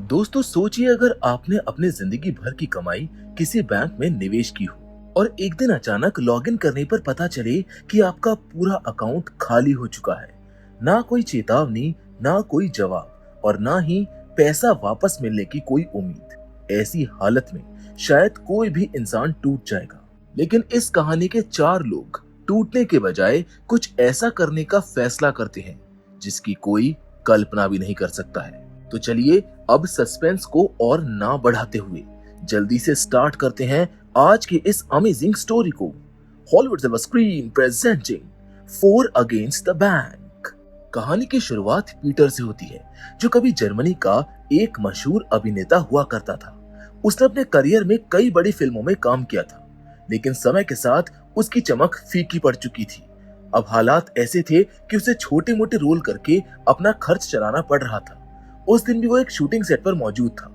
दोस्तों सोचिए अगर आपने अपने जिंदगी भर की कमाई किसी बैंक में निवेश की हो और एक दिन अचानक लॉगिन करने पर पता चले कि आपका पूरा अकाउंट खाली हो चुका है। ना कोई चेतावनी, ना कोई जवाब और ना ही पैसा वापस मिलने की कोई उम्मीद। ऐसी हालत में शायद कोई भी इंसान टूट जाएगा, लेकिन इस कहानी के 4 लोग टूटने के बजाय कुछ ऐसा करने का फैसला करते हैं जिसकी कोई कल्पना भी नहीं कर सकता है। तो चलिए अब सस्पेंस को और ना बढ़ाते हुए जल्दी से स्टार्ट करते हैं आज की इस अमेजिंग स्टोरी को। Hollywood silver screen presenting four against the bank. कहानी की शुरुआत पीटर से होती है, जो कभी जर्मनी का एक मशहूर अभिनेता हुआ करता था। उसने अपने करियर में कई बड़ी फिल्मों में काम किया था, लेकिन समय के साथ उसकी चमक फीकी पड़ चुकी थी। अब हालात ऐसे थे कि उसे छोटे मोटे रोल करके अपना खर्च चलाना पड़ रहा था। उस दिन भी वो एक शूटिंग सेट पर मौजूद था,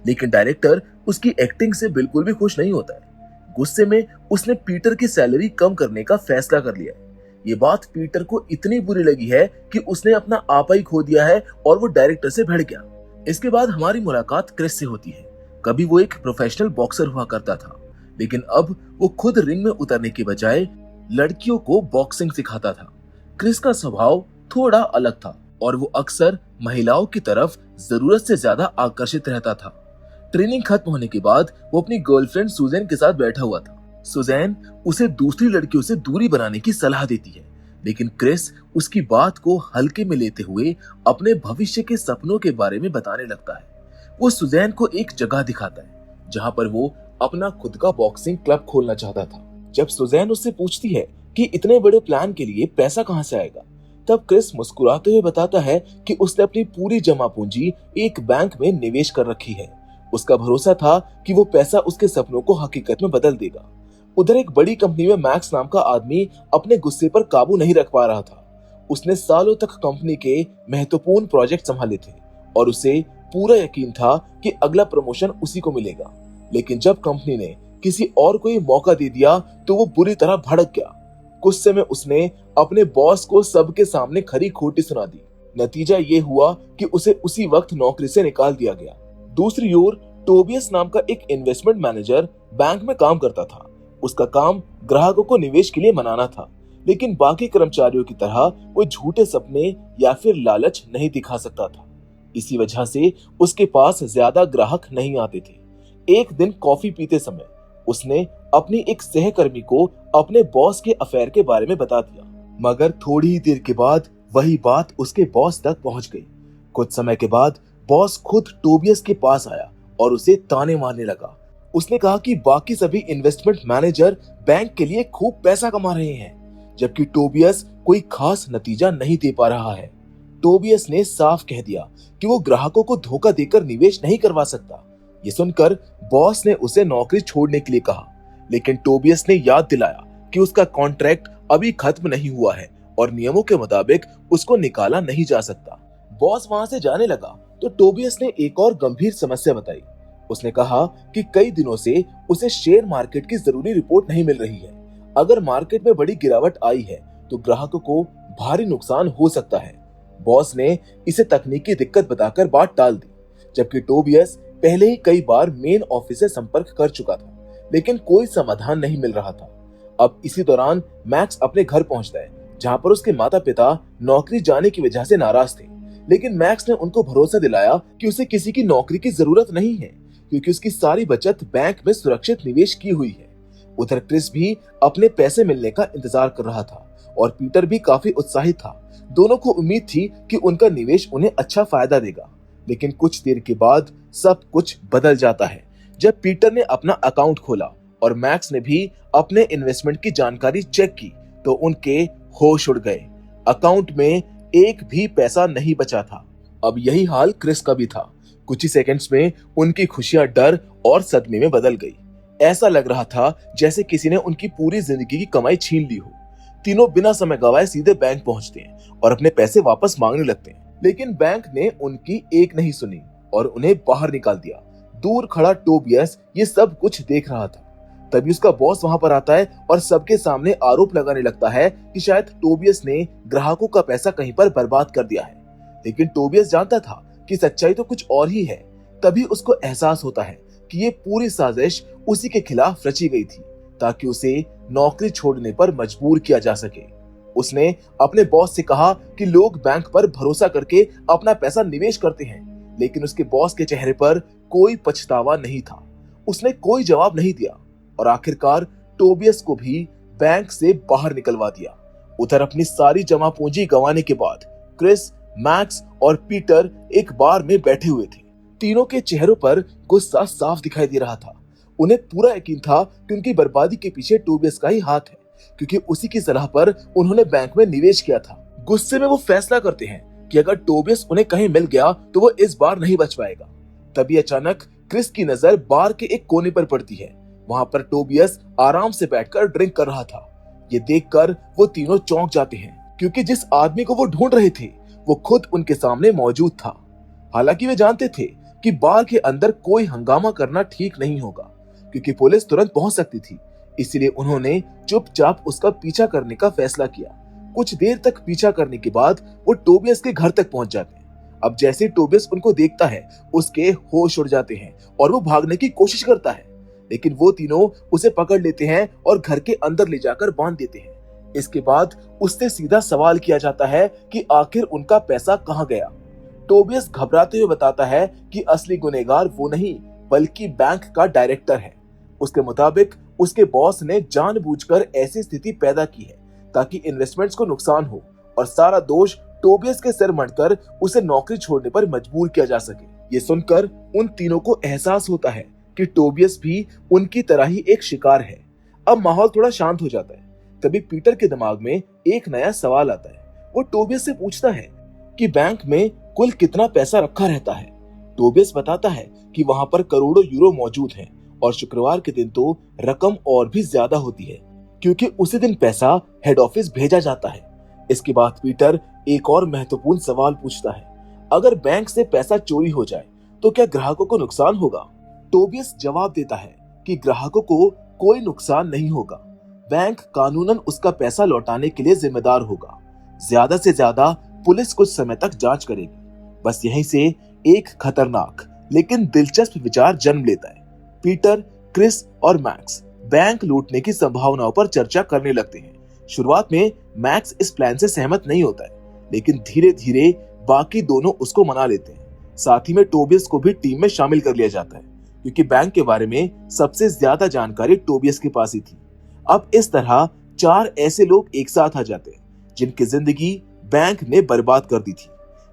लेकिन डायरेक्टर उसकी एक्टिंग से बिल्कुल भी खुश नहीं होता है। गुस्से में उसने पीटर की सैलरी कम करने का फैसला कर लिया है। ये बात पीटर को इतनी बुरी लगी है कि उसने अपना आपा ही खो दिया है और वो डायरेक्टर से भिड़ गया। इसके बाद हमारी मुलाकात क्रिस से होती है। कभी वो एक प्रोफेशनल बॉक्सर हुआ करता था, लेकिन अब वो खुद रिंग में उतरने के बजाय लड़कियों को बॉक्सिंग सिखाता था। क्रिस का स्वभाव थोड़ा अलग था और वो अक्सर महिलाओं की तरफ जरूरत से ज्यादा आकर्षित रहता था। ट्रेनिंग खत्म होने के बाद वो अपनी गर्लफ्रेंड सुजैन के साथ बैठा हुआ था। सुजैन उसे दूसरी लड़कियों से दूरी बनाने की सलाह देती है, लेकिन क्रिस उसकी बात को हल्के में लेते हुए अपने भविष्य के सपनों के बारे में बताने लगता है। वो सुजैन को एक जगह दिखाता है जहाँ पर वो अपना खुद का बॉक्सिंग क्लब खोलना चाहता था। जब सुजैन उससे पूछती है कि इतने बड़े प्लान के लिए पैसा कहाँ से आएगा, तब क्रिस मुस्कुराते हुए बताता है कि उसने अपनी पूरी जमा पूंजी एक बैंक में निवेश कर रखी है। उसका भरोसा था कि वो पैसा उसके सपनों को हकीकत में बदल देगा। उधर एक बड़ी कंपनी में मैक्स नाम का आदमी अपने गुस्से पर काबू नहीं रख पा रहा था। उसने सालों तक कंपनी के महत्वपूर्ण प्रोजेक्ट संभाले थे और उसे पूरा यकीन था कि अगला प्रमोशन उसी को मिलेगा। लेकिन जब कंपनी ने किसी और को ये मौका दे दिया तो वो बुरी तरह भड़क गया। गुस्से में उसने अपने बॉस को सबके सामने खरी खोटी सुना दी। नतीजा ये हुआ कि उसे उसी वक्त नौकरी से निकाल दिया गया। दूसरी ओर टोबियस नाम का एक इन्वेस्टमेंट मैनेजर बैंक में काम करता था। उसका काम ग्राहकों को निवेश के लिए मनाना था, लेकिन बाकी कर्मचारियों की तरह वो झूठे सपने या फिर लालच नहीं दिखा सकता था। इसी वजह से उसके पास ज्यादा ग्राहक नहीं आते थे। एक दिन कॉफी पीते समय उसने अपनी एक सहकर्मी को अपने बॉस के अफेयर के बारे में बता दिया, मगर थोड़ी ही देर के बाद वही बात उसके बॉस तक पहुंच गई। कुछ समय के बाद बॉस खुद टोबियस के पास आया और उसे ताने मारने लगा। उसने कहा कि बाकी सभी इन्वेस्टमेंट मैनेजर बैंक के लिए खूब पैसा कमा रहे हैं, जबकि टोबियस कोई खास नतीजा नहीं दे पा रहा है। टोबियस ने साफ कह दिया कि वो ग्राहकों को धोखा देकर निवेश नहीं करवा सकता। ये सुनकर बॉस ने उसे नौकरी छोड़ने के लिए कहा, लेकिन टोबियस ने याद दिलाया कि उसका कॉन्ट्रैक्ट अभी खत्म नहीं हुआ है और नियमों के मुताबिक उसको निकाला नहीं जा सकता। बॉस वहां से जाने लगा तो टोबियस ने एक और गंभीर समस्या बताई। उसने कहा कि कई दिनों से उसे शेयर मार्केट की जरूरी रिपोर्ट नहीं मिल रही है। अगर मार्केट में बड़ी गिरावट आई है तो ग्राहकों को भारी नुकसान हो सकता है। बॉस ने इसे तकनीकी दिक्कत बताकर बात टाल दी, जबकि टोबियस पहले ही कई बार मेन ऑफिस से संपर्क कर चुका था, लेकिन कोई समाधान नहीं मिल रहा था। अब इसी दौरान मैक्स अपने घर पहुंचता है, जहां पर उसके माता पिता नौकरी जाने की वजह से नाराज थे। लेकिन मैक्स ने उनको भरोसा दिलाया कि उसे किसी की नौकरी की जरूरत नहीं है, क्योंकि उसकी सारी बचत बैंक में सुरक्षित निवेश की हुई है। उधर क्रिस भी अपने पैसे मिलने का इंतजार कर रहा था और पीटर भी काफी उत्साहित था। दोनों को उम्मीद थी कि उनका निवेश उन्हें अच्छा फायदा देगा। लेकिन कुछ देर के बाद सब कुछ बदल जाता है। जब पीटर ने अपना अकाउंट खोला और मैक्स ने भी अपने इन्वेस्टमेंट की जानकारी चेक की तो उनके होश उड़ गए। अकाउंट में एक भी पैसा नहीं बचा था। अब यही हाल क्रिस का भी था। कुछ ही सेकंड्स में उनकी खुशियां डर और सदमे में बदल गई। ऐसा लग रहा था जैसे किसी ने उनकी पूरी जिंदगी की कमाई छीन ली हो। तीनों बिना समय गवाए सीधे बैंक पहुंचते हैं और अपने पैसे वापस मांगने लगते हैं, लेकिन बैंक ने उनकी एक नहीं सुनी और उन्हें बाहर निकाल दिया। दूर खड़ा टोबियस ये सब कुछ देख रहा था। तभी उसका बॉस वहां पर आता है और सबके सामने आरोप लगाने लगता है कि शायद टोबियस ने ग्राहकों का पैसा कहीं पर बर्बाद कर दिया है। लेकिन टोबियस जानता था कि सच्चाई तो कुछ और ही है। तभी उसको एहसास होता है कि ये पूरी साजिश उसी के खिलाफ रची गई थी ताकि उसे नौकरी छोड़ने पर मजबूर किया जा सके। उसने अपने बॉस से कहा कि लोग बैंक पर भरोसा करके अपना पैसा निवेश करते हैं, लेकिन उसके बॉस के चेहरे पर कोई पछतावा नहीं था। उसने कोई जवाब नहीं दिया और आखिरकार टोबियस को भी बैंक से बाहर निकलवा दिया। उधर अपनी सारी जमा पूंजी गंवाने के बाद क्रिस, मैक्स और पीटर एक बार में बैठे हुए थे। तीनों के चेहरों पर गुस्सा साफ दिखाई दे रहा था। उन्हें पूरा यकीन था कि उनकी बर्बादी के पीछे टोबियस का ही हाथ है, क्योंकि उसी की सलाह पर उन्होंने बैंक में निवेश किया था। गुस्से में वो फैसला करते हैं कि अगर टोबियस उन्हें कहीं मिल गया तो वो इस बार नहीं बच पाएगा। तभी अचानक क्रिस की नजर बार के एक कोने पर पड़ती है। वहां पर टोबियस आराम से बैठकर ड्रिंक कर रहा था। ये देखकर वो तीनों चौंक जाते हैं, क्योंकि जिस आदमी को वो ढूंढ रहे थे वो खुद उनके सामने मौजूद था। हालांकि वे जानते थे कि बार के अंदर कोई हंगामा करना ठीक नहीं होगा, क्योंकि पुलिस तुरंत पहुंच सकती थी। इसलिए उन्होंने चुपचाप उसका पीछा करने का फैसला किया। कुछ देर तक पीछा करने के बाद वो टोबियस के घर तक पहुंच जाते हैं। अब जैसे टोबियस उनको देखता है, उसके होश उड़ जाते हैं और वो भागने की कोशिश करता है, लेकिन वो तीनों उसे पकड़ लेते हैं और घर के अंदर ले जाकर बांध देते हैं। इसके बाद उससे सीधा सवाल किया जाता है कि आखिर उनका पैसा कहां गया। टोबियस घबराते हुए बताता है कि असली गुनहगार वो नहीं, बल्कि बैंक का डायरेक्टर है। उसके मुताबिक उसके बॉस ने जानबूझकर ऐसी स्थिति पैदा की है ताकि इन्वेस्टमेंट्स को नुकसान हो और सारा दोष टोबियस के सिर मढ़कर उसे नौकरी छोड़ने पर मजबूर किया जा सके। ये सुनकर उन तीनों को एहसास होता है कि टोबियस भी उनकी तरह ही एक शिकार है। अब माहौल थोड़ा शांत हो जाता है। तभी पीटर के दिमाग में एक नया सवाल आता है। वो टोबियस से पूछता है कि बैंक में कुल कितना पैसा रखा रहता है। टोबियस बताता है कि वहां पर करोड़ों यूरो मौजूद हैं और शुक्रवार के दिन तो रकम और भी ज्यादा होती है, क्योंकि उसी दिन पैसा हेड ऑफिस भेजा जाता है। इसके बाद पीटर एक और महत्वपूर्ण सवाल पूछता है, अगर बैंक से पैसा चोरी हो जाए तो क्या ग्राहकों को नुकसान होगा? टोबियस जवाब देता है कि ग्राहकों को कोई नुकसान नहीं होगा। बैंक कानूनन उसका पैसा लौटाने के लिए जिम्मेदार होगा। ज्यादा से ज्यादा पुलिस कुछ समय तक जांच करेगी। बस यहीं से एक खतरनाक लेकिन दिलचस्प विचार जन्म लेता है। पीटर, क्रिस और मैक्स बैंक लूटने की संभावनाओं पर चर्चा करने लगते हैं। शुरुआत में मैक्स इस प्लान से सहमत नहीं होता है, लेकिन धीरे धीरे बाकी दोनों उसको मना लेते हैं। साथ ही में टोबियस को भी टीम में शामिल कर लिया जाता है, क्योंकि बैंक के बारे में सबसे ज्यादा जानकारी टोबियस के पास ही थी। अब इस तरह 4 ऐसे लोग एक साथ आ जाते हैं जिनकी जिंदगी बैंक ने बर्बाद कर दी थी।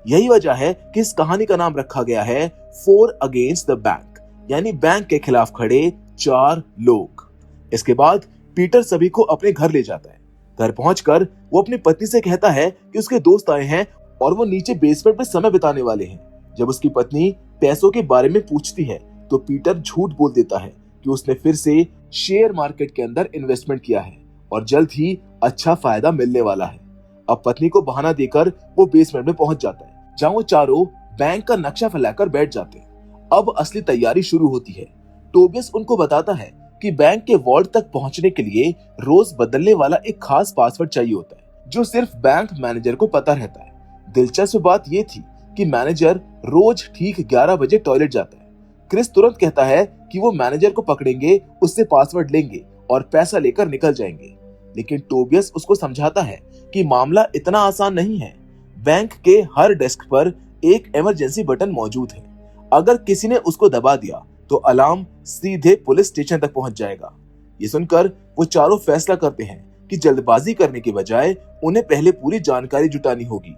यही वजह है कि इस कहानी का नाम रखा गया है 4 अगेंस्ट द बैंक, यानी बैंक के खिलाफ खड़े 4 लोग। इसके बाद पीटर सभी को अपने घर ले जाता है। घर पहुंचकर वो अपनी पत्नी से कहता है कि उसके दोस्त आए हैं और वो नीचे बेसमेंट में समय बिताने वाले हैं। जब उसकी पत्नी पैसों के बारे में पूछती है तो पीटर झूठ बोल देता है कि उसने फिर से शेयर मार्केट के अंदर इन्वेस्टमेंट किया है और जल्द ही अच्छा फायदा मिलने वाला है। अब पत्नी को बहाना देकर वो बेसमेंट में पहुंच जाता है, जहां वो चारों बैंक का नक्शा फैलाकर बैठ जाते हैं। अब असली तैयारी शुरू होती है। टोबियस उनको बताता है कि बैंक के वॉल्ट तक पहुंचने के लिए रोज बदलने वाला एक खास पासवर्ड चाहिए होता है, जो सिर्फ बैंक मैनेजर को पता रहता है। दिलचस्प बात यह थी कि मैनेजर रोज ठीक 11 बजे टॉयलेट जाता है। क्रिस तुरंत कहता है कि वो मैनेजर को पकड़ेंगे, उससे पासवर्ड लेंगे और पैसा लेकर निकल जाएंगे। लेकिन टोबियस उसको समझाता है कि मामला इतना आसान नहीं है। बैंक के हर डेस्क पर एक इमरजेंसी बटन मौजूद है। अगर किसी ने उसको दबा दिया तो अलार्म सीधे पुलिस स्टेशन तक पहुंच जाएगा। ये सुनकर वो चारों फैसला करते हैं कि जल्दबाजी करने के बजाय उन्हें पहले पूरी जानकारी जुटानी होगी।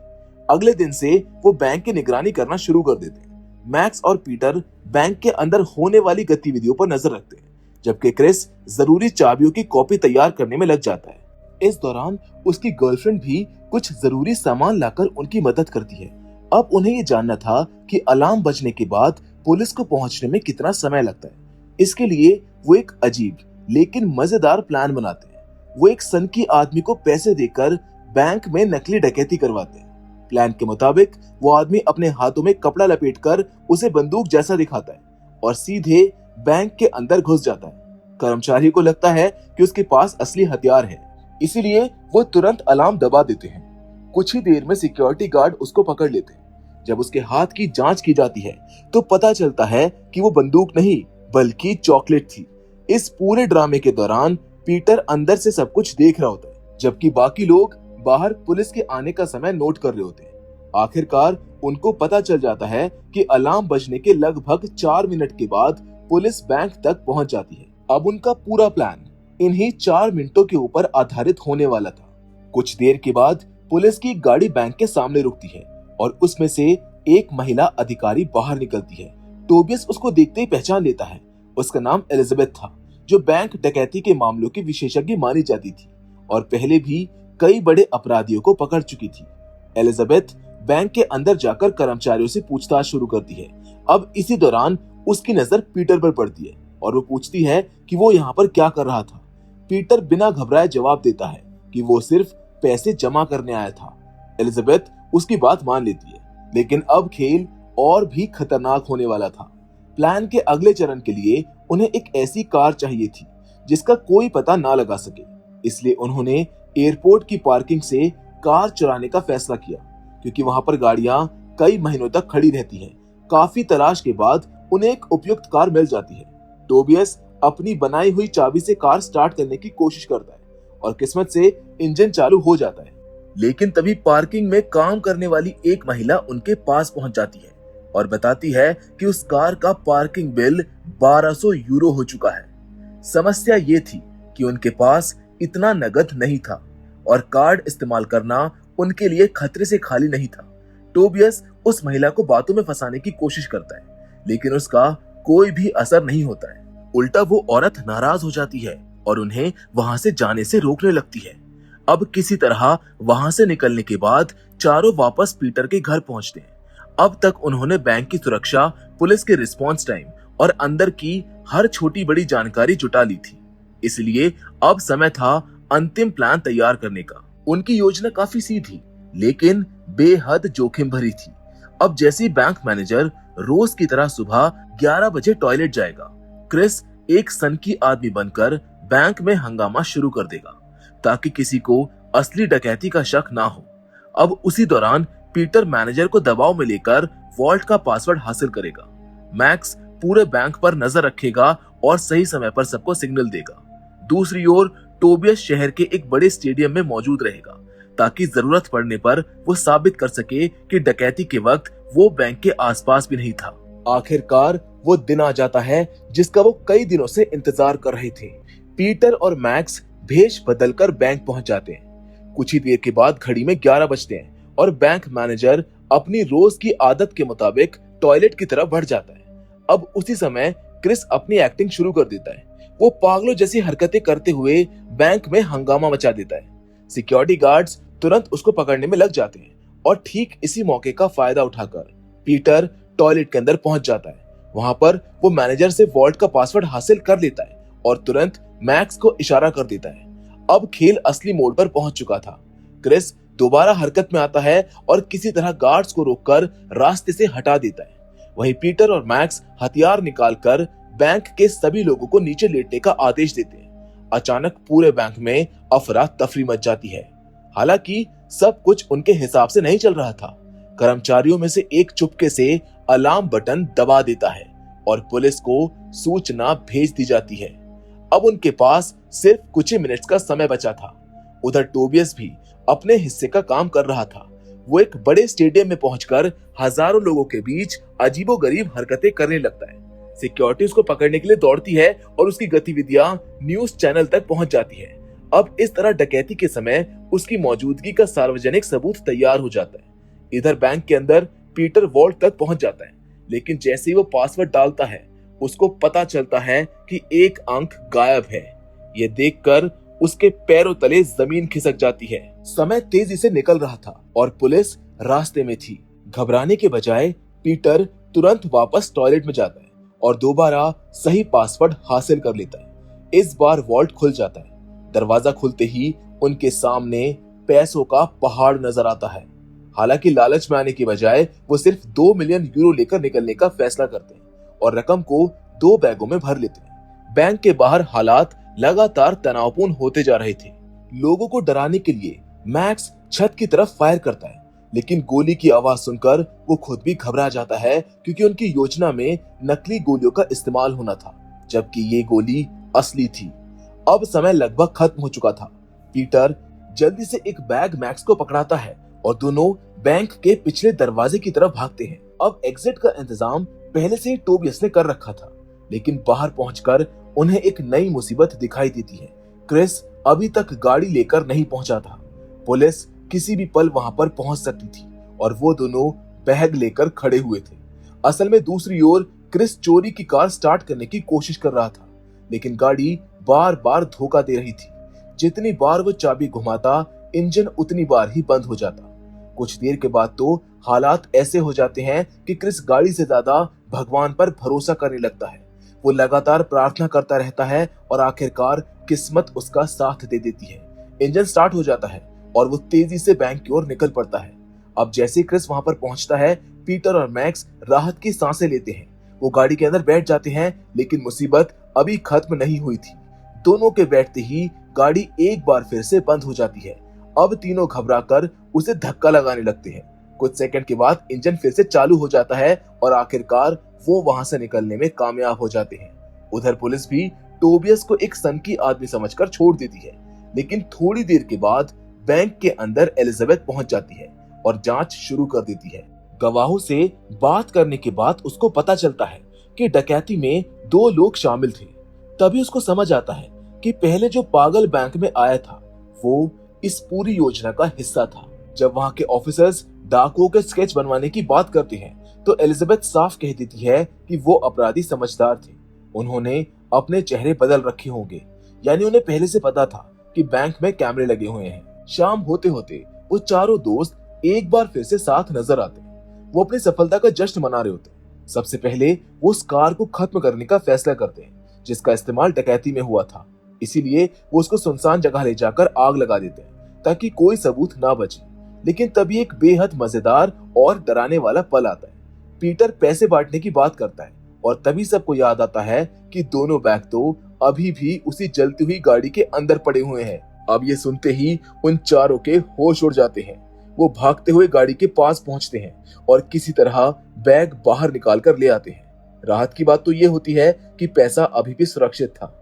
अगले दिन से वो बैंक की निगरानी करना शुरू कर देते हैं। मैक्स और पीटर बैंक के अंदर होने वाली गतिविधियों पर नजर रखते हैं, जबकि क्रिस जरूरी चाबियों की कॉपी तैयार करने में लग जाता है। इस दौरान उसकी गर्लफ्रेंड भी कुछ जरूरी सामान लाकर उनकी मदद करती है। अब उन्हें ये जानना था कि अलार्म बजने के बाद पुलिस को पहुंचने में कितना समय लगता है। इसके लिए वो एक अजीब लेकिन मजेदार प्लान बनाते हैं। वो एक सनकी आदमी को पैसे देकर बैंक में नकली डकैती करवाते हैं। प्लान के मुताबिक वो आदमी अपने हाथों में कपड़ा लपेटकर उसे बंदूक जैसा दिखाता है और सीधे बैंक के अंदर घुस जाता है। कर्मचारी को लगता है कि उसके पास असली हथियार है, इसीलिए वो तुरंत अलार्म दबा देते हैं। कुछ ही देर में सिक्योरिटी गार्ड उसको पकड़ लेते हैं। जब उसके हाथ की जांच की जाती है तो पता चलता है कि वो बंदूक नहीं बल्कि चॉकलेट थी। इस पूरे ड्रामे के दौरान पीटर अंदर से सब कुछ देख रहा होता है, जबकि बाकी लोग बाहर पुलिस के आने का समय नोट कर रहे होते हैं। आखिरकार उनको पता चल जाता है कि अलार्म बजने के लगभग 4 मिनट के बाद पुलिस बैंक तक पहुंच जाती है। अब उनका पूरा प्लान इन्हीं 4 मिनटों के ऊपर आधारित होने वाला था। कुछ देर के बाद पुलिस की गाड़ी बैंक के सामने रुकती है और उसमें से एक महिला अधिकारी बाहर निकलती है। टोबियस उसको देखते ही पहचान लेता है। उसका नाम एलिजाबेथ था, जो बैंक डकैती के मामलों की विशेषज्ञ मानी जाती थी और पहले भी कई बड़े अपराधियों को पकड़ चुकी थी। एलिजाबेथ बैंक के अंदर जाकर कर्मचारियों से पूछताछ शुरू करती है। अब इसी दौरान उसकी नजर पीटर पर पड़ती है और वो पूछती है कि वो यहाँ पर क्या कर रहा था। पीटर बिना घबराए जवाब देता है कि वो सिर्फ पैसे जमा करने आया था। एलिजाबेथ उसकी बात मान लेती है, लेकिन अब खेल और भी खतरनाक होने वाला था। प्लान के अगले चरण के लिए उन्हें एक ऐसी कार चाहिए थी जिसका कोई पता ना लगा सके, इसलिए उन्होंने एयरपोर्ट की पार्किंग से कार चुराने का फैसला किया, क्योंकि वहां पर गाड़ियां कई महीनों तक खड़ी रहती हैं। काफी तलाश के बाद उन्हें एक उपयुक्त कार मिल जाती है। टोबियस अपनी बनाई हुई चाबी से कार स्टार्ट करने की कोशिश करता है और किस्मत से इंजन चालू हो जाता है। लेकिन तभी पार्किंग में काम करने वाली एक महिला उनके पास पहुंच जाती है और बताती है कि उस कार का पार्किंग बिल 1200 यूरो हो चुका है। समस्या ये थी कि उनके पास इतना नगद नहीं था और कार्ड इस्तेमाल करना उनके लिए खतरे से खाली नहीं था। टोबियस उस महिला को बातों में फंसाने की कोशिश करता है, लेकिन उसका कोई भी असर नहीं होता है। उल्टा वो औरत नाराज हो जाती है और उन्हें वहां से जाने से रोकने लगती है। अब किसी तरह वहां से निकलने के बाद चारों वापस पीटर के घर पहुंचते हैं। अब तक उन्होंने बैंक की सुरक्षा, पुलिस के रिस्पॉन्स टाइम और अंदर की हर छोटी बड़ी जानकारी जुटा ली थी, इसलिए अब समय था अंतिम प्लान तैयार करने का। उनकी योजना काफी सीधी लेकिन बेहद जोखिम भरी थी। अब जैसे ही बैंक मैनेजर रोज की तरह सुबह 11 बजे टॉयलेट जाएगा, क्रिस एक सनकी आदमी बनकर बैंक में हंगामा शुरू कर देगा ताकि किसी को असली डकैती का शक ना हो। अब उसी दौरान पीटर मैनेजर को दबाव में लेकर वॉल्ट का पासवर्ड हासिल करेगा। मैक्स पूरे बैंक पर नजर रखेगा और सही समय पर सबको सिग्नल देगा। दूसरी ओर टोबियस शहर के एक बड़े स्टेडियम में मौजूद रहेगा ताकि जरूरत पड़ने पर वो साबित कर सके कि डकैती के वक्त वो बैंक के आसपास भी नहीं था। आखिरकार वो दिन आ जाता है जिसका वो कई दिनों से इंतजार कर रहे थे। पीटर और मैक्स भेष बदलकर बैंक पहुंच जाते हैं। कुछ ही देर के बाद घड़ी में 11 बजते हैं और बैंक मैनेजर अपनी रोज की आदत के मुताबिक टॉयलेट की तरफ बढ़ जाता है। अब उसी समय क्रिस अपनी एक्टिंग शुरू कर देता है। वो पागलों जैसी हरकतें करते हुए बैंक में हंगामा मचा देता है। सिक्योरिटी गार्ड्स तुरंत उसको पकड़ने में लग जाते हैं और ठीक इसी मौके का फायदा उठाकर पीटर टॉयलेट के अंदर पहुंच जाता है। वहां पर वो मैनेजर से वॉल्ट का पासवर्ड हासिल कर लेता है और तुरंत मैक्स को इशारा कर देता है। अब खेल असली मोड़ पर पहुंच चुका था। क्रिस दोबारा हरकत में आता है और किसी तरह गार्ड्स को रोककर रास्ते से हटा देता है। वहीं पीटर और मैक्स हथियार निकालकर बैंक के सभी लोगों को नीचे लेटने का आदेश देते हैं। अचानक पूरे बैंक में अफरा तफरी मच जाती है। हालांकि सब कुछ उनके हिसाब से नहीं चल रहा था। कर्मचारियों में से एक चुपके से अलार्म बटन दबा देता है और पुलिस को सूचना भेज दी जाती है। अब उनके पास सिर्फ कुछ ही मिनट्स का समय बचा था। उधर टोबियस भी अपने हिस्से का काम कर रहा था। वो एक बड़े स्टेडियम में पहुंचकर हजारों लोगों के बीच अजीबोगरीब हरकतें करने लगता है। सिक्योरिटी उसको पकड़ने के लिए दौड़ती है और उसकी गतिविधियां न्यूज चैनल तक पहुंच जाती है। अब इस तरह डकैती के समय उसकी मौजूदगी का सार्वजनिक सबूत तैयार हो जाता है। इधर बैंक के अंदर पीटर वॉल्ट तक पहुंच जाता है, लेकिन जैसे ही वो पासवर्ड डालता है उसको पता चलता है कि एक अंक गायब है। ये देखकर उसके पैरों तले जमीन खिसक जाती है। समय तेजी से निकल रहा था और पुलिस रास्ते में थी। घबराने के बजाय पीटर तुरंत वापस टॉयलेट में जाता है और दोबारा सही पासवर्ड हासिल कर लेता है। इस बार वॉल्ट खुल जाता है। दरवाजा खुलते ही उनके सामने पैसों का पहाड़ नजर आता है। हालांकि लालच में आने की बजाय वो सिर्फ 2 मिलियन यूरो लेकर निकलने का फैसला करते हैं और रकम को 2 बैगों में भर लेते हैं। बैंक के बाहर हालात लगातार तनावपूर्ण होते जा रहे थे। लोगों को डराने के लिए मैक्स छत की तरफ फायर करता है, लेकिन गोली की आवाज सुनकर वो खुद भी घबरा जाता है, क्योंकि उनकी योजना में नकली गोलियों का इस्तेमाल होना था, जबकि ये गोली असली थी। अब समय लगभग खत्म हो चुका था। पीटर जल्दी से एक बैग मैक्स को पकड़ाता है और दोनों बैंक के पिछले दरवाजे की तरफ भागते हैं। अब एग्जिट का इंतजाम पहले से ही टोबियस ने कर रखा था, लेकिन बाहर पहुंचकर उन्हें एक नई मुसीबत दिखाई देती है। क्रिस अभी तक गाड़ी लेकर नहीं पहुंचा था। पुलिस किसी भी पल वहां पर पहुंच सकती थी और वो दोनों बैग लेकर खड़े हुए थे। असल में दूसरी ओर क्रिस चोरी की कार स्टार्ट करने की कोशिश कर रहा था, लेकिन गाड़ी बार बार धोखा दे रही थी। जितनी बार वो चाबी घुमाता, इंजन उतनी बार ही बंद हो जाता। कुछ देर के बाद तो हालात ऐसे हो जाते हैं कि क्रिस गाड़ी से ज्यादा भगवान पर भरोसा करने लगता है। वो लगातार प्रार्थना करता रहता है और आखिरकार किस्मत उसका साथ दे देती है। इंजन स्टार्ट हो जाता है और वो तेजी से बैंक की ओर निकल पड़ता है। अब जैसे क्रिस वहां पर पहुंचता है, पीटर और मैक्स राहत की सांसें लेते हैं। वो गाड़ी के अंदर बैठ जाते हैं, लेकिन मुसीबत अभी खत्म नहीं हुई थी। दोनों के बैठते ही गाड़ी एक बार फिर से बंद हो जाती है। अब तीनों घबराकर उसे धक्का लगाने लगते हैं। कुछ सेकंड के बाद इंजन फिर से चालू हो जाता है और आखिरकार वो वहां से निकलने में कामयाब हो जाते हैं। उधर पुलिस भी टोबियस को एक सनकी आदमी समझकर छोड़ देती है, लेकिन थोड़ी देर के बाद बैंक के अंदर एलिजाबेथ पहुंच जाती है और जांच शुरू कर देती है। गवाहों से बात करने के बाद उसको पता चलता है कि डकैती में 2 लोग शामिल थे। तभी उसको समझ आता है कि पहले जो पागल बैंक में आया था वो इस पूरी योजना का हिस्सा था। जब वहां के ऑफिसर्स डाकुओं के स्केच बनवाने की बात करते हैं, तो एलिजाबेथ साफ कह देती है कि वो अपराधी समझदार थे। उन्होंने अपने चेहरे बदल रखे होंगे, यानी उन्हें पहले से पता था कि बैंक में कैमरे लगे हुए हैं। शाम होते होते वो चारों दोस्त एक बार फिर से साथ नजर आते हैं। वो अपनी सफलता का जश्न मना रहे होते हैं। सबसे पहले वो उस कार को खत्म करने का फैसला करते हैं जिसका इस्तेमाल डकैती में हुआ था। इसीलिए वो उसको सुनसान जगह ले जाकर आग लगा देते हैं ताकि कोई सबूत ना बचे। लेकिन तभी एक बेहद मजेदार और डराने वाला पल आता है। पीटर पैसे बांटने की बात करता है और तभी सबको याद आता है कि दोनों बैग तो अभी भी उसी जलती हुई गाड़ी के अंदर पड़े हुए हैं। अब ये सुनते ही उन चारों के होश उड़ जाते हैं। वो भागते हुए गाड़ी के पास पहुंचते हैं और किसी तरह बैग बाहर निकाल कर ले आते हैं। राहत की बात तो ये होती है कि पैसा अभी भी सुरक्षित था।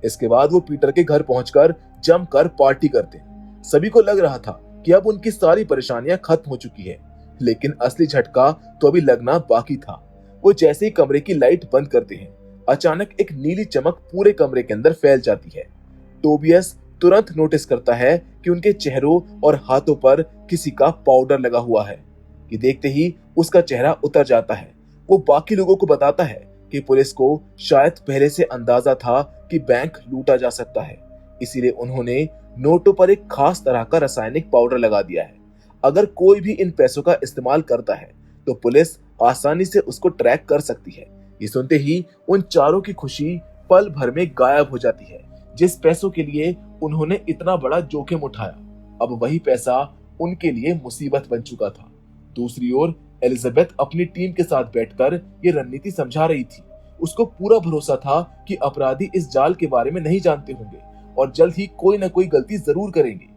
इसके बाद वो पीटर के घर पहुंचकर जमकर पार्टी करते हैं। सभी को लग रहा था कि अब उनकी सारी परेशानियां खत्म हो चुकी है, लेकिन असली झटका तो अभी लगना बाकी था। वो जैसे ही कमरे की लाइट बंद करते हैं, अचानक एक नीली चमक पूरे कमरे के अंदर फैल जाती है। टोबियस तुरंत नोटिस करता है कि उनके चेहरों और हाथों पर किसी का पाउडर लगा हुआ है। कि देखते ही उसका चेहरा उतर जाता है। वो बाकी लोगों को बताता है कि पुलिस को शायद पहले से अंदाजा था कि बैंक लूटा जा सकता है, इसीलिए उन्होंने नोटों पर एक खास तरह का रासायनिक पाउडर लगा दिया है। अगर कोई भी इन पैसों का इस्तेमाल करता है तो पुलिस आसानी से उसको ट्रैक कर सकती है। ये सुनते ही उन चारों की खुशी पल भर में गायब हो जाती है। जिस पैसों के लिए उन्होंने इतना बड़ा जोखिम उठाया, अब वही पैसा उनके लिए मुसीबत बन चुका था। दूसरी ओर एलिजाबेथ अपनी टीम के साथ बैठकर ये रणनीति समझा रही थी। उसको पूरा भरोसा था कि अपराधी इस जाल के बारे में नहीं जानते होंगे और जल्द ही कोई न कोई गलती जरूर करेंगे।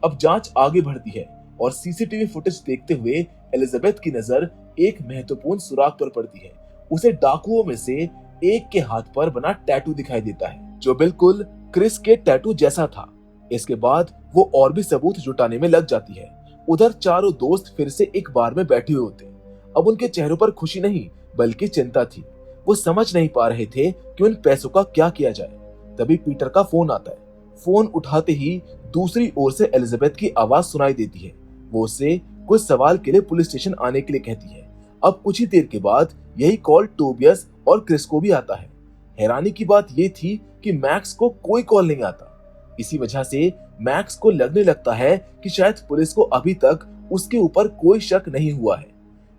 अब जांच आगे बढ़ती है और सीसीटीवी फुटेज देखते हुए एलिजाबेथ की नजर एक महत्वपूर्ण सुराग पर पड़ती है। उसे डाकुओं में से एक के हाथ पर बना टैटू दिखाई देता है, जो बिल्कुल क्रिस के टैटू जैसा था। इसके बाद वो और भी सबूत जुटाने में लग जाती है। उधर चारों दोस्त फिर से एक बार में बैठे हुए होते। अब उनके चेहरों पर खुशी नहीं बल्कि चिंता थी। वो समझ नहीं पा रहे थे कि उन पैसों का क्या किया जाए। तभी पीटर का फोन आता है। फोन उठाते ही दूसरी ओर से एलिजाबेथ की आवाज सुनाई देती है। वो उससे कुछ सवाल के लिए पुलिस स्टेशन आने के लिए कहती है। अब कुछ ही देर के बाद यही कॉल टोबियस और क्रिस को भी आता है। हैरानी की बात ये थी कि मैक्स को कोई कॉल नहीं आता। इसी वजह से मैक्स को लगने लगता है कि शायद पुलिस को अभी तक उसके ऊपर कोई शक नहीं हुआ है।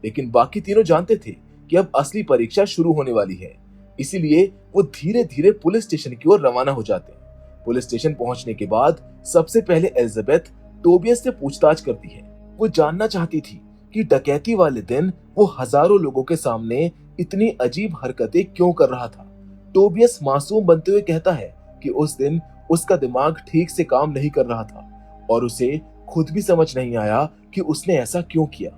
लेकिन बाकी तीनों जानते थे कि अब असली परीक्षा शुरू होने वाली है, इसीलिए वो धीरे धीरे पुलिस स्टेशन की ओर रवाना हो जाते हैं। पुलिस स्टेशन पहुंचने के बाद सबसे पहले एलिजाबेथ टोबियस से पूछताछ करती है। वो जानना चाहती थी कि डकैती वाले दिन वो हजारों लोगों के सामने इतनी अजीब हरकतें क्यों कर रहा था। टोबियस मासूम बनते हुए कहता है कि उस दिन उसका दिमाग ठीक से काम नहीं कर रहा था और उसे खुद भी समझ नहीं आया कि उसने ऐसा क्यों किया।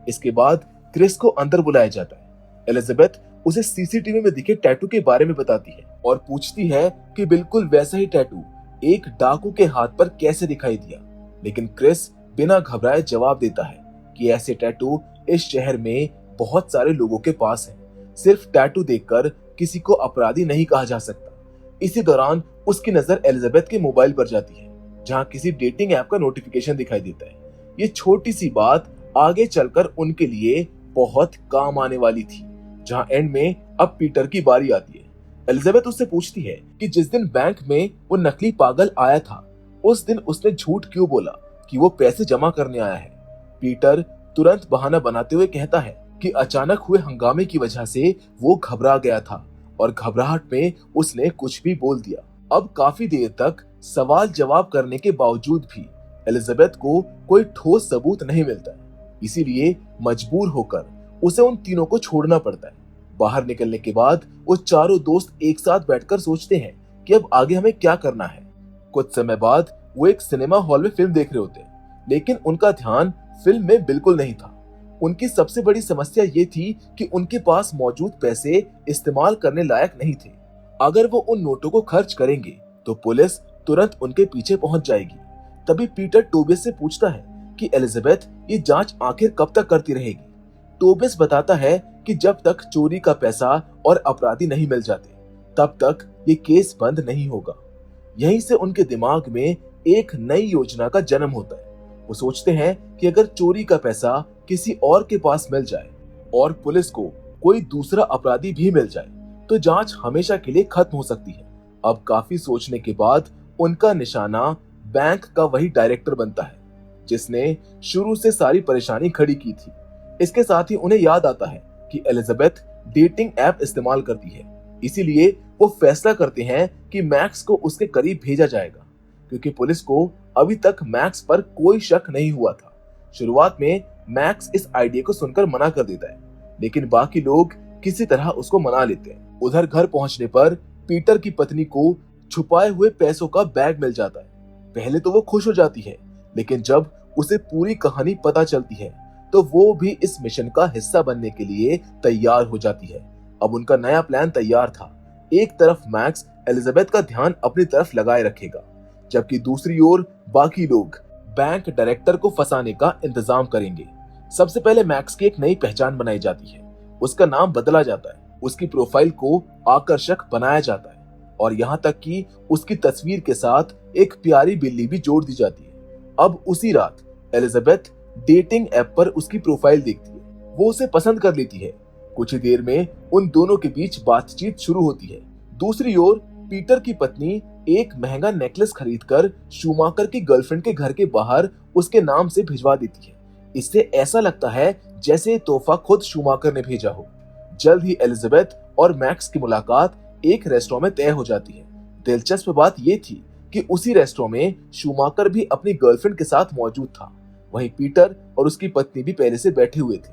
इसके बाद क्रिस को अंदर बुलाया जाता है। एलिजाबेथ उसे सीसीटीवी में दिखे टैटू के बारे में बताती है और पूछती है कि बिल्कुल वैसा ही टैटू एक डाकू के हाथ पर कैसे दिखाई दिया। लेकिन क्रिस बिना घबराए जवाब देता है कि ऐसे टैटू इस शहर में बहुत सारे लोगों के पास हैं। सिर्फ टैटू देखकर किसी को अपराधी नहीं कहा जा सकता। इसी दौरान उसकी नजर एलिजाबेथ के मोबाइल पर जाती है, जहां किसी डेटिंग ऐप का नोटिफिकेशन दिखाई देता है। ये छोटी सी बात आगे चलकर उनके लिए बहुत काम आने वाली थी, जहां एंड में अब पीटर की बारी आती है। एलिजाबेथ उससे पूछती है कि जिस दिन बैंक में वो नकली पागल आया था, उस दिन उसने झूठ क्यों बोला कि वो पैसे जमा करने आया है। पीटर तुरंत बहाना बनाते हुए कहता है कि अचानक हुए हंगामे की वजह से वो घबरा गया था और घबराहट में उसने कुछ भी बोल दिया। अब काफी देर तक सवाल जवाब करने के बावजूद भी एलिजाबेथ को कोई ठोस सबूत नहीं मिलता है, इसीलिए मजबूर होकर उसे उन तीनों को छोड़ना पड़ता है। बाहर निकलने के बाद वो चारों दोस्त एक साथ बैठकर सोचते हैं कि अब आगे हमें क्या करना है। कुछ समय बाद वो एक सिनेमा हॉल में फिल्म देख रहे होते हैं, लेकिन उनका ध्यान फिल्म में बिल्कुल नहीं था। उनकी सबसे बड़ी समस्या ये थी कि उनके पास मौजूद पैसे इस्तेमाल करने लायक नहीं थे। अगर वो उन नोटों को खर्च करेंगे तो पुलिस तुरंत उनके पीछे पहुंच जाएगी। तभी पीटर टोबियस से पूछता है कि एलिजाबेथ ये जांच आखिर कब तक करती रहेगी। टोबियस बताता है कि जब तक चोरी का पैसा और अपराधी नहीं मिल जाते, तब तक ये केस बंद नहीं होगा। यहीं से उनके दिमाग में एक नई योजना का जन्म होता है। वो सोचते हैं कि अगर चोरी का पैसा किसी और के पास मिल जाए और पुलिस को कोई दूसरा अपराधी भी मिल जाए, तो जांच हमेशा के लिए खत्म हो सकती है। अब काफी सोचने के बाद उनका निशाना बैंक का वही डायरेक्टर बनता है, जिसने शुरू से सारी परेशानी खड़ी की थी। इसके साथ ही उन्हें याद आता है कि एलिजाबेथ डेटिंग ऐप इस्तेमाल करती है, इसीलिए वो फैसला करते हैं कि मैक्स को उसके करीब भेजा जाएगा, क्योंकि पुलिस को अभी तक मैक्स पर कोई शक नहीं हुआ था। शुरुआत में मैक्स इस आइडिया को सुनकर मना कर देता है, लेकिन बाकी लोग किसी तरह उसको मना लेते हैं। उधर घर पहुंचने पर पीटर की पत्नी को छुपाए हुए पैसों का बैग मिल जाता है। पहले तो वो खुश हो जाती है, लेकिन जब उसे पूरी कहानी पता चलती है तो वो भी इस मिशन का हिस्सा बनने के लिए तैयार हो जाती है। अब उनका नया प्लान तैयार था। एक तरफ मैक्स एलिजाबेथ का ध्यान अपनी तरफ लगाए रखेगा, जबकि दूसरी ओर बाकी लोग बैंक डायरेक्टर को फंसाने का इंतजाम करेंगे। सबसे पहले मैक्स की एक नई पहचान बनाई जाती है। उसका नाम बदला जाता है, उसकी प्रोफाइल को आकर्षक बनाया जाता है और यहाँ तक कि उसकी तस्वीर के साथ एक प्यारी बिल्ली भी जोड़ दी जाती है। अब उसी रात एलिजाबेथ डेटिंग ऐप पर उसकी प्रोफाइल देखती है। वो उसे पसंद कर लेती है। कुछ ही देर में उन दोनों के बीच बातचीत शुरू होती है। दूसरी ओर पीटर की पत्नी एक महंगा नेकलेस खरीदकर शूमाकर की गर्लफ्रेंड के घर के बाहर उसके नाम से भिजवा देती है। इससे ऐसा लगता है जैसे तोहफा खुद शूमाकर ने भेजा हो। जल्द ही एलिजाबेथ और मैक्स की मुलाकात एक रेस्टोरेंट में तय हो जाती है। दिलचस्प बात यह थी कि उसी रेस्टोरेंट में शूमाकर भी अपनी गर्लफ्रेंड के साथ मौजूद था। वहीं पीटर और उसकी पत्नी भी पहले से बैठे हुए थे।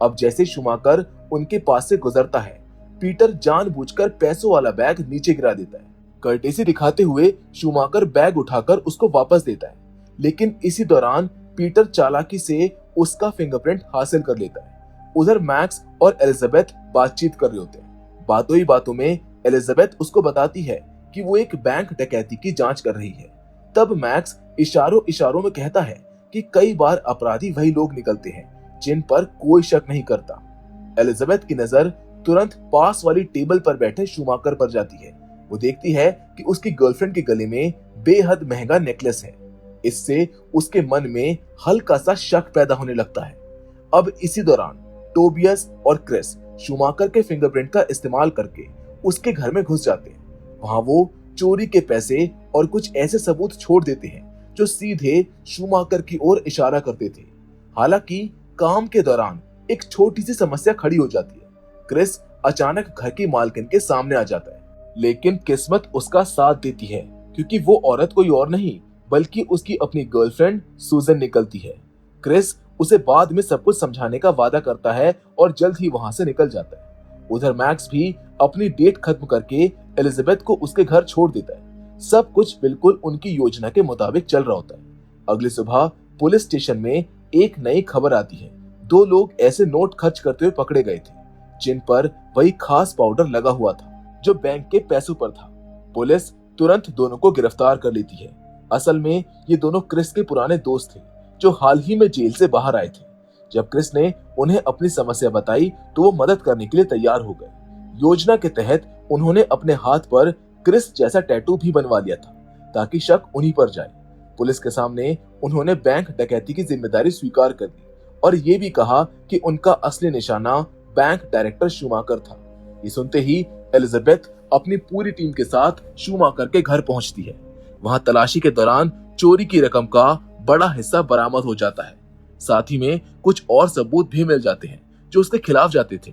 अब जैसे शूमाकर उनके पास से गुजरता है, पीटर जानबूझकर पैसों वाला बैग नीचे गिरा देता है। कर्टेसी दिखाते हुए शूमाकर बैग उठाकर उसको वापस देता है, लेकिन इसी दौरान पीटर चालाकी से उसका फिंगरप्रिंट हासिल कर लेता है। उधर मैक्स और एलिजाबेथ बातचीत कर रहे होते हैं। बातों ही बातों में एलिजाबेथ उसको बताती है कि वो एक बैंक डकैती की जांच कर रही है। तब मैक्स इशारों इशारों में कहता है कि कई बार अपराधी वही लोग निकलते हैं जिन पर कोई शक नहीं करता। एलिजाबेथ की नजर तुरंत पास वाली टेबल पर बैठे शूमाकर पर जाती है। वो देखती है कि उसकी गर्लफ्रेंड के गले में बेहद महंगा नेकलेस है। इससे उसके मन में हल्का सा शक पैदा होने लगता है। अब इसी दौरान टोबियस और क्रिस शूमाकर के फिंगरप्रिंट का इस्तेमाल करके उसके घर में घुस जाते हैं। वहां वो चोरी के पैसे और कुछ ऐसे सबूत छोड़ देते हैं जो सीधे शूमाकर की ओर इशारा करते थे। हालांकि काम के दौरान एक छोटी सी समस्या खड़ी हो जाती है। क्रिस अचानक घर की मालकिन के सामने आ जाता है, लेकिन किस्मत उसका साथ देती है, क्योंकि वो औरत कोई और नहीं बल्कि उसकी अपनी गर्लफ्रेंड सुजन निकलती है। क्रिस उसे बाद में सब कुछ समझाने का वादा करता है और जल्द ही वहां से निकल जाता है। उधर मैक्स भी अपनी डेट खत्म करके एलिजाबेथ को उसके घर छोड़ देता है। सब कुछ बिल्कुल उनकी योजना के मुताबिक चल रहा होता है। अगली सुबह पुलिस स्टेशन में एक नई खबर आती है। 2 लोग ऐसे नोट खर्च करते हुए पकड़े गए थे जिन पर वही खास पाउडर लगा हुआ था जो बैंक के पैसों पर था। पुलिस तुरंत दोनों को गिरफ्तार कर लेती है। असल में ये दोनों क्रिस के पुराने दोस्त थे जो हाल ही में जेल से बाहर आए थे। जब क्रिस ने उन्हें अपनी समस्या बताई तो वो मदद करने के लिए तैयार हो गए। योजना के तहत उन्होंने अपने हाथ पर क्रिस जैसा टैटू भी बनवा लिया था ताकि शक उन्हीं पर जाए। पुलिस के सामने उन्होंने बैंक डकैती की जिम्मेदारी स्वीकार कर दी और ये भी कहा कि उनका असली निशाना बैंक डायरेक्टर शूमाकर था। ये सुनते ही एलिजाबेथ अपनी पूरी टीम के साथ शूमाकर के घर पहुंचती है। वहां तलाशी के दौरान चोरी की रकम का बड़ा हिस्सा बरामद हो जाता है। साथ ही में कुछ और सबूत भी मिल जाते हैं जो उसके खिलाफ जाते थे।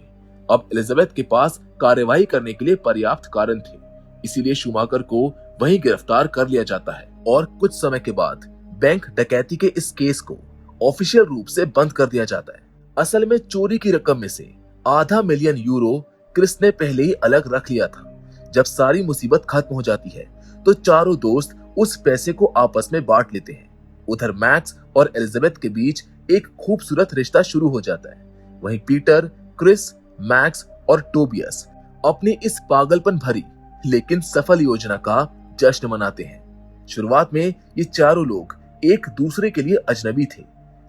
अब एलिजाबेथ के पास कार्यवाही करने के लिए पर्याप्त कारण थे, इसीलिए शूमाकर को वहीं गिरफ्तार कर लिया जाता है और कुछ समय के बाद बैंक डकैती के इस केस को ऑफिशियल रूप से बंद कर दिया जाता है। असल में चोरी की रकम में से आधा मिलियन यूरो क्रिस ने पहले ही अलग रख लिया था। जब सारी मुसीबत खत्म हो जाती है तो चारों दोस्त उस पैसे को आपस में बांट लेते हैं। उधर मैक्स और एलिजाबेथ के बीच एक खूबसूरत रिश्ता शुरू हो जाता है। वहीं पीटर, क्रिस, मैक्स और टोबियस अपनी इस पागलपन भरी लेकिन सफल योजना का जश्न मनाते हैं। शुरुआत में ये चारों लोग एक दूसरे के लिए अजनबी थे,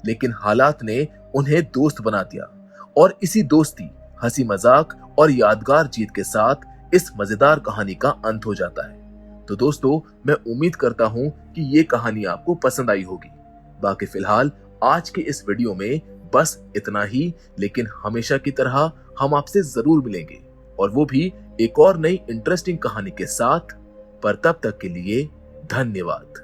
लेकिन हालात ने उन्हें दोस्त बना दिया और इसी दोस्ती, हंसी मजाक और यादगार जीत के साथ इस मजेदार कहानी का अंत हो जाता है। तो दोस्तों, मैं उम्मीद करता हूं कि ये कहानी आपको पसंद आई होगी। बाकी फिलहाल आज के इस वीडियो में बस इतना ही, लेकिन हमेशा की तरह हम आपसे जरूर मिलेंगे और वो भी एक और नई इंटरेस्टिंग कहानी के साथ। पर तब तक के लिए धन्यवाद।